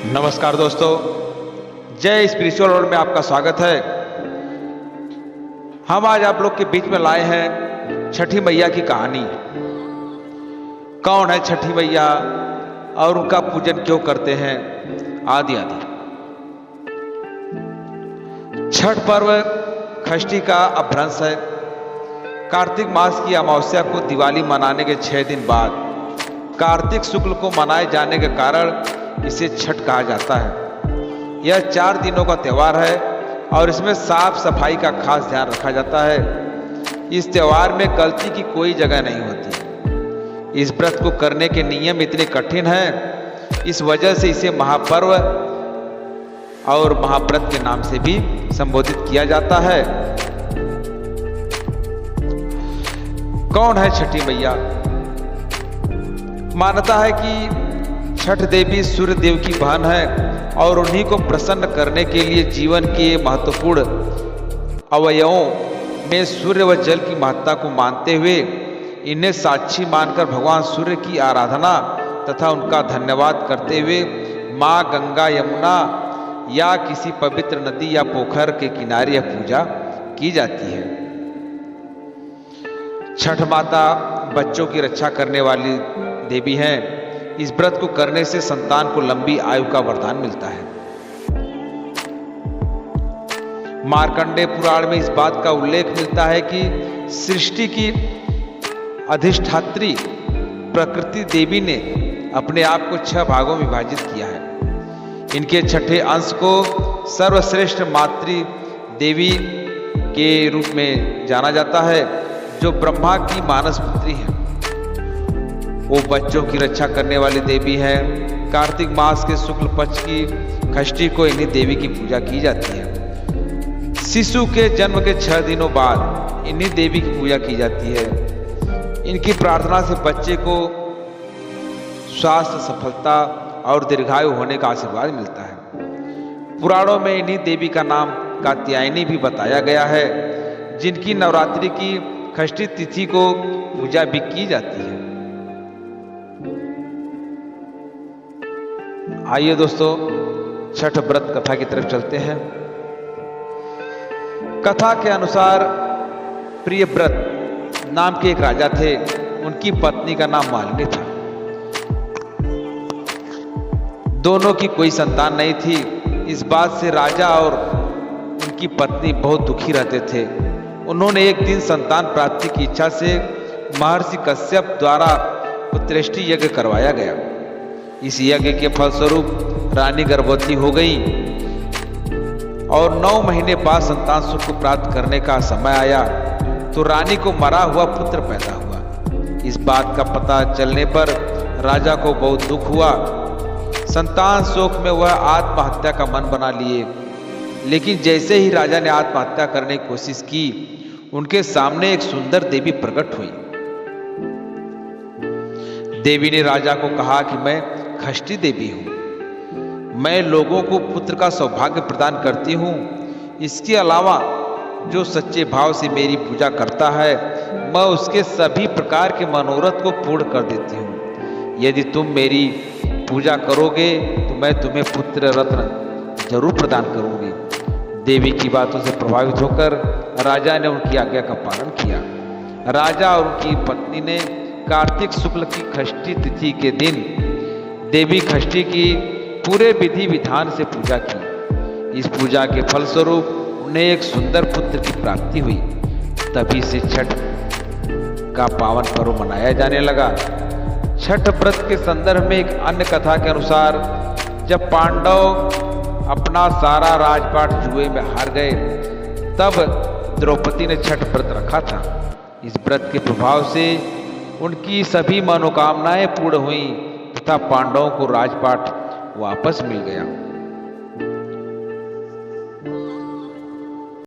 नमस्कार दोस्तों, जय स्पिरिचुअल वर्ल्ड में आपका स्वागत है। हम आज आप लोग के बीच में लाए हैं छठी मैया की कहानी। कौन है छठी मैया और उनका पूजन क्यों करते हैं, आदि आदि। छठ पर्व षष्ठी का अपभ्रंश है। कार्तिक मास की अमावस्या को दिवाली मनाने के 6 दिन बाद कार्तिक शुक्ल को मनाए जाने के कारण इसे छठ कहा जाता है। यह 4 दिनों का त्यौहार है और इसमें साफ सफाई का खास ध्यान रखा जाता है। इस त्यौहार में गलती की कोई जगह नहीं होती। इस व्रत को करने के नियम इतने कठिन हैं, इस वजह से इसे महापर्व और महाव्रत के नाम से भी संबोधित किया जाता है। कौन है छठी मैया? मान्यता है कि छठ देवी सूर्य देव की बहन है और उन्हीं को प्रसन्न करने के लिए जीवन के महत्वपूर्ण अवयवों में सूर्य व जल की महत्ता को मानते हुए इन्हें साक्षी मानकर भगवान सूर्य की आराधना तथा उनका धन्यवाद करते हुए माँ गंगा, यमुना या किसी पवित्र नदी या पोखर के किनारे यह पूजा की जाती है। छठ माता बच्चों की रक्षा करने वाली देवी हैं। इस व्रत को करने से संतान को लंबी आयु का वरदान मिलता है। मार्कंडेय पुराण में इस बात का उल्लेख मिलता है कि सृष्टि की अधिष्ठात्री प्रकृति देवी ने अपने आप को 6 भागों में विभाजित किया है। इनके छठे अंश को सर्वश्रेष्ठ मातृ देवी के रूप में जाना जाता है, जो ब्रह्मा की मानस पुत्री है। वो बच्चों की रक्षा करने वाली देवी है। कार्तिक मास के शुक्ल पक्ष की षष्ठी को इन्हीं देवी की पूजा की जाती है। शिशु के जन्म के 6 दिनों बाद इन्हीं देवी की पूजा की जाती है। इनकी प्रार्थना से बच्चे को स्वास्थ्य, सफलता और दीर्घायु होने का आशीर्वाद मिलता है। पुराणों में इन्हीं देवी का नाम कात्यायनी भी बताया गया है, जिनकी नवरात्रि की षष्ठी तिथि को पूजा भी की जाती है। आइए दोस्तों, छठ व्रत कथा की तरफ चलते हैं। कथा के अनुसार प्रियव्रत नाम के एक राजा थे। उनकी पत्नी का नाम मालिनी था। दोनों की कोई संतान नहीं थी। इस बात से राजा और उनकी पत्नी बहुत दुखी रहते थे। उन्होंने एक दिन संतान प्राप्ति की इच्छा से महर्षि कश्यप द्वारा पुत्रेष्टि यज्ञ करवाया गया। इस यज्ञ के फलस्वरूप रानी गर्भवती हो गई और 9 महीने बाद संतान सुख को प्राप्त करने का समय आया तो रानी को मरा हुआ पुत्र पैदा हुआ। इस बात का पता चलने पर राजा को बहुत दुख हुआ। संतान शोक में वह आत्महत्या का मन बना लिए। लेकिन जैसे ही राजा ने आत्महत्या करने की कोशिश की, उनके सामने एक सुंदर देवी प्रकट हुई। देवी ने राजा को कहा कि मैं षष्ठी देवी हूं। मैं लोगों को पुत्र का सौभाग्य प्रदान करती हूं। इसके अलावा जो सच्चे भाव से मेरी पूजा करता है, मैं उसके सभी प्रकार के मनोरथ को पूर्ण कर देती हूं। यदि तुम मेरी पूजा करोगे तो मैं तुम्हें पुत्र रत्न जरूर प्रदान करूंगी। देवी की बातों से प्रभावित होकर राजा ने उनकी आज्ञा का पालन किया। राजा और उनकी पत्नी ने कार्तिक शुक्ल की षष्ठी तिथि के दिन देवी षष्ठी की पूरे विधि विधान से पूजा की। इस पूजा के फलस्वरूप उन्हें एक सुंदर पुत्र की प्राप्ति हुई। तभी से छठ का पावन पर्व मनाया जाने लगा। छठ व्रत के संदर्भ में एक अन्य कथा के अनुसार, जब पांडव अपना सारा राजपाट जुए में हार गए, तब द्रौपदी ने छठ व्रत रखा था। इस व्रत के प्रभाव से उनकी सभी मनोकामनाएं पूर्ण हुई तथा पांडवों को राजपाट वापस मिल गया।